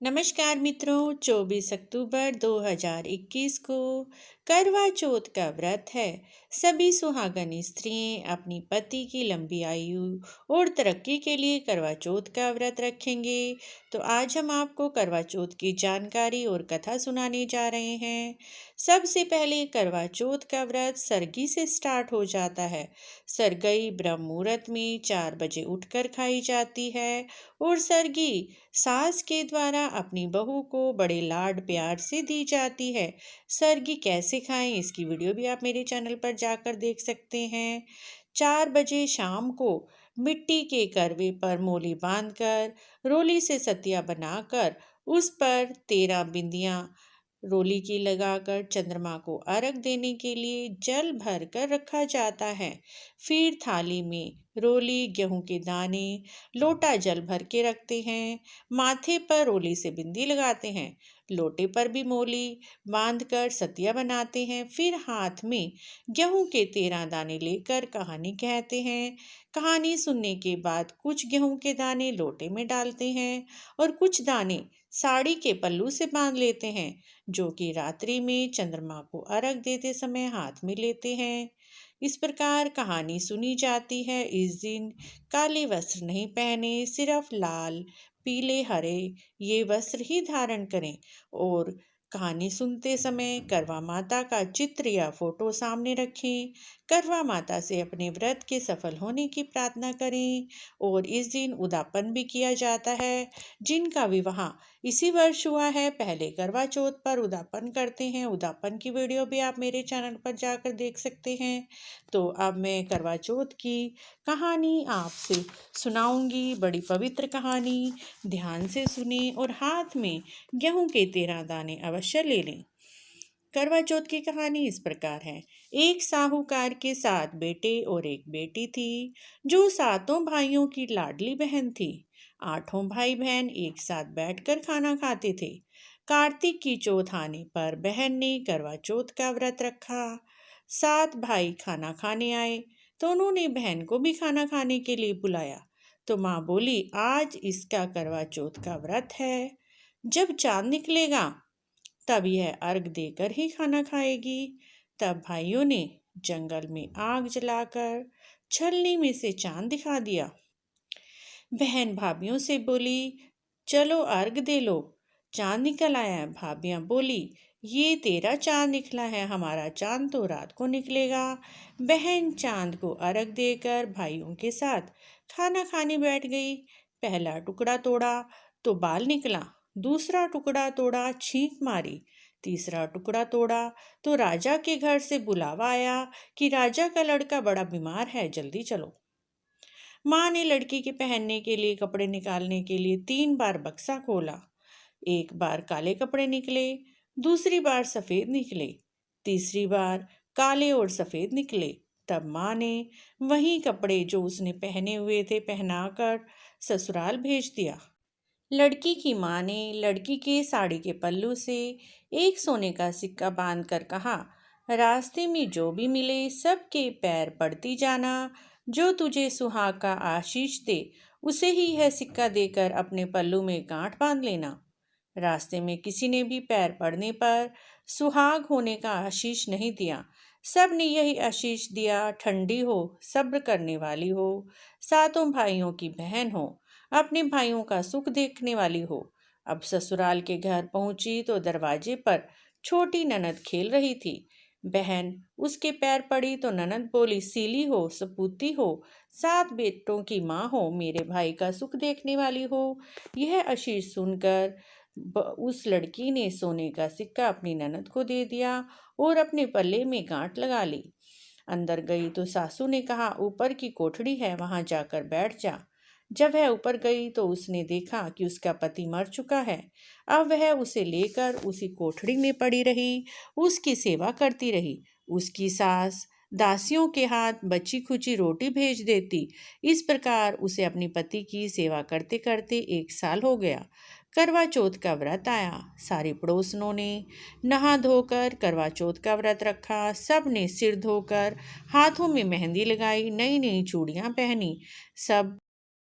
नमस्कार मित्रों, 24 अक्टूबर 2021 को करवा चौथ का व्रत है। सभी सुहागन स्त्रियां अपनी पति की लंबी आयु और तरक्की के लिए करवा चौथ का व्रत रखेंगे। तो आज हम आपको करवा चौथ की जानकारी और कथा सुनाने जा रहे हैं। सबसे पहले करवा चौथ का व्रत सरगी से स्टार्ट हो जाता है। सरगई ब्रह्म मुहूर्त में 4 बजे उठकर खाई जाती है और सरगी सास के द्वारा अपनी बहू को बड़े लाड प्यार से दी जाती है। सरगी कैसे खाएं, इसकी वीडियो भी आप मेरे चैनल पर जाकर देख सकते हैं। 4 बजे शाम को मिट्टी के करवे पर मोली बांधकर रोली से सतिया बनाकर उस पर 13 बिंदियां रोली की लगाकर चंद्रमा को अर्घ देने के लिए जल भर कर रखा जाता है। फिर थाली में रोली, गेहूं के दाने, लोटा जल भर के रखते हैं। माथे पर रोली से बिंदी लगाते हैं। लोटे पर भी मोली बांधकर सतिया बनाते हैं। फिर हाथ में गेहूं के 13 दाने लेकर कहानी कहते हैं। कहानी सुनने के बाद कुछ गेहूं के दाने लोटे में डालते हैं और कुछ दाने साड़ी के पल्लू से बांध लेते हैं, जो कि रात्रि में चंद्रमा को अर्घ देते समय हाथ में लेते हैं। इस प्रकार कहानी सुनी जाती है। इस दिन काले वस्त्र नहीं पहने, सिर्फ लाल, पीले, हरे ये वस्त्र ही धारण करें और कहानी सुनते समय करवा माता का चित्र या फोटो सामने रखें। करवा माता से अपने व्रत के सफल होने की प्रार्थना करें और इस दिन उदापन भी किया जाता है। जिनका विवाह इसी वर्ष हुआ है, पहले करवा चौथ पर उदापन करते हैं। उदापन की वीडियो भी आप मेरे चैनल पर जाकर देख सकते हैं। तो अब मैं करवा चौथ की कहानी आपसे सुनाऊंगी। बड़ी पवित्र कहानी, ध्यान से सुने और हाथ में गेहूं के 13 दाने अवश्य ले लें। करवा चौथ की कहानी इस प्रकार है। एक साहूकार के 7 बेटे और एक बेटी थी, जो सातों भाइयों की लाडली बहन थी। 8 भाई बहन एक साथ बैठकर खाना खाते थे। कार्तिक की चौथ आने पर बहन ने करवा चौथ का व्रत रखा। 7 भाई खाना खाने आए तो उन्होंने बहन को भी खाना खाने के लिए बुलाया। तो माँ बोली, आज इसका करवा चौथ का व्रत है। जब चांद निकलेगा तब यह अर्घ देकर ही खाना खाएगी। तब भाइयों ने जंगल में आग जलाकर छलनी में से चांद दिखा दिया। बहन भाभियों से बोली, चलो अर्घ दे लो, चांद निकल आया है। भाभियां बोली, ये तेरा चांद निकला है, हमारा चांद तो रात को निकलेगा। बहन चांद को अर्घ देकर भाइयों के साथ खाना खाने बैठ गई। पहला टुकड़ा तोड़ा तो बाल निकला, दूसरा टुकड़ा तोड़ा, छींक मारी, तीसरा टुकड़ा तोड़ा तो राजा के घर से बुलावा आया कि राजा का लड़का बड़ा बीमार है, जल्दी चलो। माँ ने लड़की के पहनने के लिए कपड़े निकालने के लिए 3 बार बक्सा खोला। एक बार काले कपड़े निकले, दूसरी बार सफेद निकले, तीसरी बार काले और सफेद निकले। तब माँ ने वही कपड़े जो उसने पहने हुए थे पहनाकर ससुराल भेज दिया। लड़की की माँ ने लड़की के साड़ी के पल्लू से एक सोने का सिक्का बांधकर कहा, रास्ते में जो भी मिले सबके पैर पड़ती जाना। जो तुझे सुहाग का आशीष दे उसे ही यह सिक्का देकर अपने पल्लू में गांठ बांध लेना। रास्ते में किसी ने भी पैर पड़ने पर सुहाग होने का आशीष नहीं दिया। सब ने यही आशीष दिया, ठंडी हो, सब्र करने वाली हो, सातों भाइयों की बहन हो, अपने भाइयों का सुख देखने वाली हो। अब ससुराल के घर पहुंची तो दरवाजे पर छोटी ननद खेल रही थी। बहन उसके पैर पड़ी तो ननद बोली, सीली हो, सपूती हो, 7 बेटों की माँ हो, मेरे भाई का सुख देखने वाली हो। यह आशीष सुनकर उस लड़की ने सोने का सिक्का अपनी ननद को दे दिया और अपने पल्ले में गांठ लगा ली। अंदर गई तो सासू ने कहा, ऊपर की कोठड़ी है, वहां जाकर बैठ जा। जब वह ऊपर गई तो उसने देखा कि उसका पति मर चुका है। अब वह उसे लेकर उसी कोठड़ी में पड़ी रही, उसकी सेवा करती रही। उसकी सास दासियों के हाथ बची खुची रोटी भेज देती। इस प्रकार उसे अपने पति की सेवा करते करते 1 साल हो गया। करवा चौथ का व्रत आया। सारे पड़ोसनों ने नहा धोकर करवा चौथ का व्रत रखा। सब ने सिर धोकर हाथों में मेहंदी लगाई, नई नई चूड़ियां पहनी। सब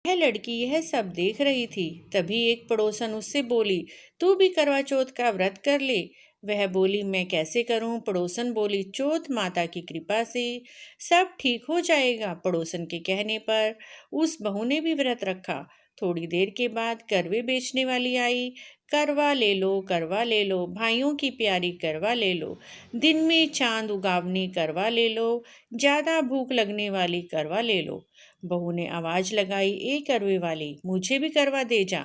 यह लड़की यह सब देख रही थी। तभी एक पड़ोसन उससे बोली, तू भी करवा चौथ का व्रत कर ले। वह बोली, मैं कैसे करूं? पड़ोसन बोली, चौथ माता की कृपा से सब ठीक हो जाएगा। पड़ोसन के कहने पर उस बहू ने भी व्रत रखा। थोड़ी देर के बाद करवे बेचने वाली आई। करवा ले लो, करवा ले लो, भाइयों की प्यारी करवा ले लो, दिन में चांद उगावनी करवा ले लो, ज्यादा भूख लगने वाली करवा ले लो। बहू ने आवाज लगाई, ए करवे वाली, मुझे भी करवा दे जा।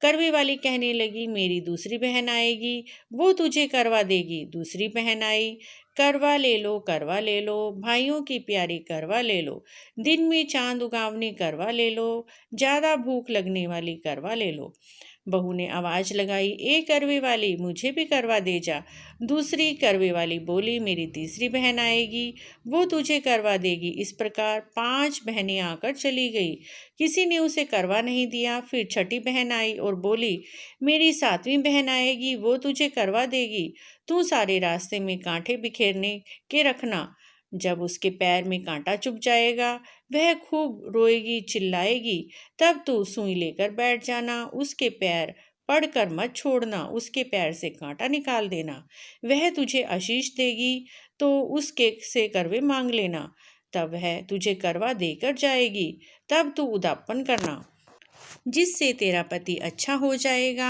करवे वाली कहने लगी, मेरी दूसरी बहन आएगी, वो तुझे करवा देगी। दूसरी बहन आई, करवा ले लो, करवा ले लो, भाइयों की प्यारी करवा ले लो, दिन में चांद उगावनी करवा ले लो, ज्यादा भूख लगने वाली करवा ले लो। बहू ने आवाज लगाई, ए करवे वाली, मुझे भी करवा दे जा। दूसरी करवे वाली बोली, मेरी तीसरी बहन आएगी, वो तुझे करवा देगी। इस प्रकार 5 बहनें आकर चली गई। किसी ने उसे करवा नहीं दिया। फिर छठी बहन आई और बोली, मेरी 7वीं बहन आएगी, वो तुझे करवा देगी। तू सारे रास्ते में कांटे बिखेरने के रखना। जब उसके पैर में कांटा चुभ जाएगा, वह खूब रोएगी, चिल्लाएगी, तब तू सुई लेकर बैठ जाना। उसके पैर पड़कर मत छोड़ना, उसके पैर से कांटा निकाल देना। वह तुझे आशीष देगी तो उसके से करवे मांग लेना, तब वह तुझे करवा देकर जाएगी। तब तू उदापन करना, जिससे तेरा पति अच्छा हो जाएगा।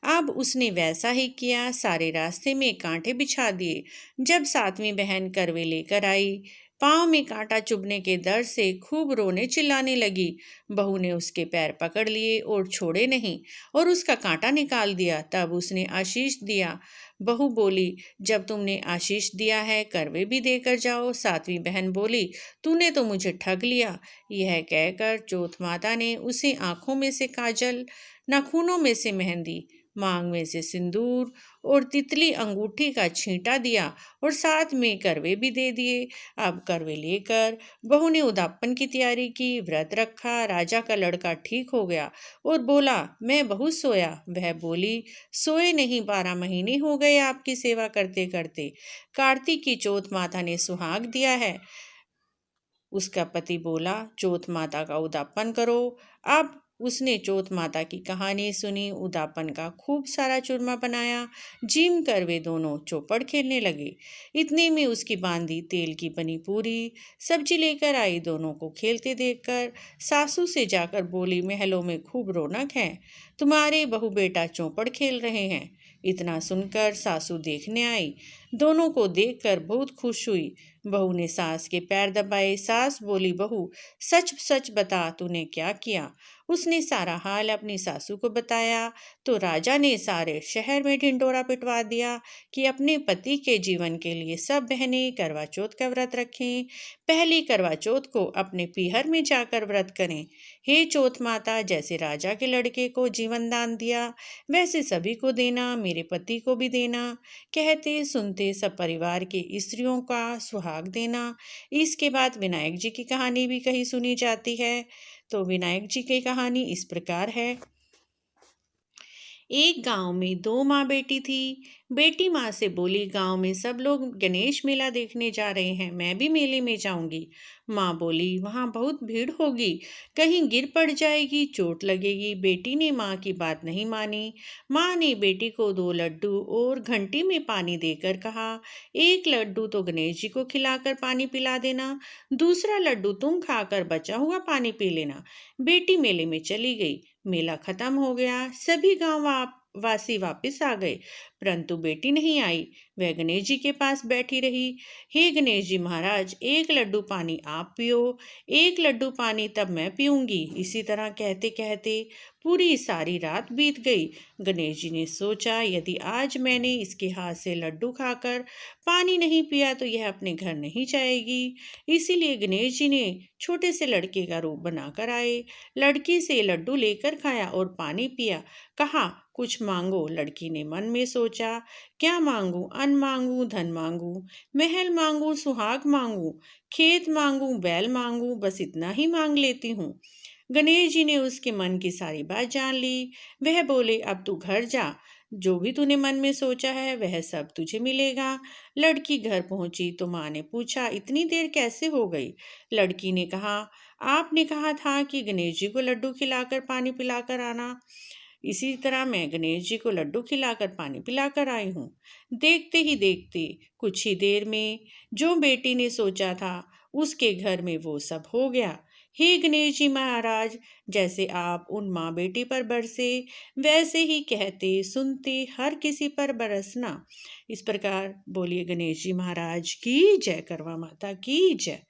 अब उसने वैसा ही किया। सारे रास्ते में कांटे बिछा दिए। जब 7वीं बहन करवे लेकर आई, पाँव में कांटा चुभने के डर से खूब रोने चिल्लाने लगी। बहू ने उसके पैर पकड़ लिए और छोड़े नहीं और उसका कांटा निकाल दिया। तब उसने आशीष दिया। बहू बोली, जब तुमने आशीष दिया है, करवे भी देकर जाओ। 7वीं बहन बोली, तूने तो मुझे ठग लिया। यह कहकर चौथ माता ने उसे आंखों में से काजल, नाखूनों में से मेहंदी, मांग में से सिंदूर और तितली अंगूठी का छींटा दिया और साथ में करवे भी दे दिए। अब करवे लेकर बहू ने उदापन की तैयारी की, व्रत रखा। राजा का लड़का ठीक हो गया और बोला, मैं बहुत सोया। वह बोली, सोए नहीं, 12 महीने हो गए आपकी सेवा करते करते। कार्तिक की चौथ माता ने सुहाग दिया है। उसका पति बोला, चौथ माता का उदापन करो। अब उसने चौथ माता की कहानी सुनी, उदापन का खूब सारा चूरमा बनाया। जिम कर वे दोनों चौपड़ खेलने लगे। इतने में उसकी बांदी तेल की बनी पूरी सब्जी लेकर आई। दोनों को खेलते देखकर सासू से जाकर बोली, महलों में खूब रौनक है, तुम्हारे बहू बेटा चौपड़ खेल रहे हैं। इतना सुनकर सासू देखने आई। दोनों को देखकर बहुत खुश हुई। बहू ने सास के पैर दबाए। सास बोली, बहू सच सच बता, तूने क्या किया? उसने सारा हाल अपनी सासू को बताया तो राजा ने सारे शहर में ढिंढोरा पिटवा दिया कि अपने पति के जीवन के लिए सब बहनें करवा चौथ का व्रत रखें। पहली करवा चौथ को अपने पीहर में जाकर व्रत करें। हे चौथ माता, जैसे राजा के लड़के को जीवन दान दिया, वैसे सभी को देना, मेरे पति को भी देना। कहते सुनते सब परिवार के स्त्रियों का सुहाग देना। इसके बाद विनायक जी की कहानी भी कही सुनी जाती है। तो विनायक जी की कहानी इस प्रकार है। एक गांव में 2 माँ बेटी थी। बेटी माँ से बोली, गांव में सब लोग गणेश मेला देखने जा रहे हैं, मैं भी मेले में जाऊंगी। माँ बोली, वहां बहुत भीड़ होगी, कहीं गिर पड़ जाएगी, चोट लगेगी। बेटी ने माँ की बात नहीं मानी। माँ ने बेटी को 2 लड्डू और घंटी में पानी देकर कहा, एक लड्डू तो गणेश जी को खिलाकर पानी पिला देना, दूसरा लड्डू तुम खाकर बचा हुआ पानी पी लेना। बेटी मेले में चली गई। मेला खत्म हो गया। सभी गांव वासी वापस आ गए, परंतु बेटी नहीं आई। वह गणेश जी के पास बैठी रही। हे गणेश जी महाराज, एक लड्डू पानी आप पियो, एक लड्डू पानी तब मैं पीऊंगी। इसी तरह कहते कहते पूरी सारी रात बीत गई। गणेश जी ने सोचा, यदि आज मैंने इसके हाथ से लड्डू खाकर पानी नहीं पिया तो यह अपने घर नहीं जाएगी। इसीलिए गणेश जी ने छोटे से लड़के का रूप बनाकर आए। लड़की से लड्डू लेकर खाया और पानी पिया। कहा, कुछ मांगो। लड़की ने मन में सोचा, क्या मांगू? अन्न मांगू, धन मांगू, महल मांगू, सुहाग मांगू, खेत मांगू, बैल मांगू, बस इतना ही मांग लेती हूँ। गणेश जी ने उसके मन की सारी बात जान ली। वह बोले, अब तू घर जा, जो भी तूने मन में सोचा है वह सब तुझे मिलेगा। लड़की घर पहुंची तो माँ ने पूछा, इतनी देर कैसे हो गई? लड़की ने कहा, आपने कहा था कि गणेश जी को लड्डू खिलाकर पानी पिलाकर आना। इसी तरह मैं गणेश जी को लड्डू खिलाकर पानी पिलाकर आई हूँ। देखते ही देखते कुछ ही देर में जो बेटी ने सोचा था उसके घर में वो सब हो गया। हे गणेश जी महाराज, जैसे आप उन माँ बेटी पर बरसे वैसे ही कहते सुनते हर किसी पर बरसना। इस प्रकार बोलिए गणेश जी महाराज की जय, करवा माता की जय।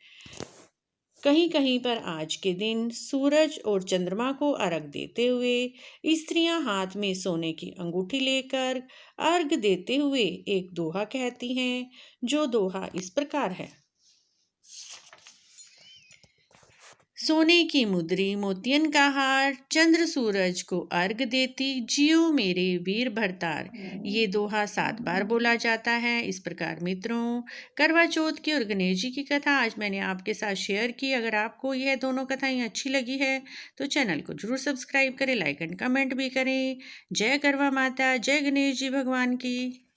कहीं कहीं पर आज के दिन सूरज और चंद्रमा को अर्घ देते हुए स्त्रियां हाथ में सोने की अंगूठी लेकर अर्घ देते हुए एक दोहा कहती हैं, जो दोहा इस प्रकार है। सोने की मुद्री मोतियन का हार, चंद्र सूरज को अर्घ देती, जियो मेरे वीर भरतार। ये दोहा 7 बार बोला जाता है। इस प्रकार मित्रों, करवा चौथ की और गणेश जी की कथा आज मैंने आपके साथ शेयर की। अगर आपको यह दोनों कथाएं अच्छी लगी है तो चैनल को जरूर सब्सक्राइब करें, लाइक एंड कमेंट भी करें। जय करवा माता, जय गणेश जी भगवान की।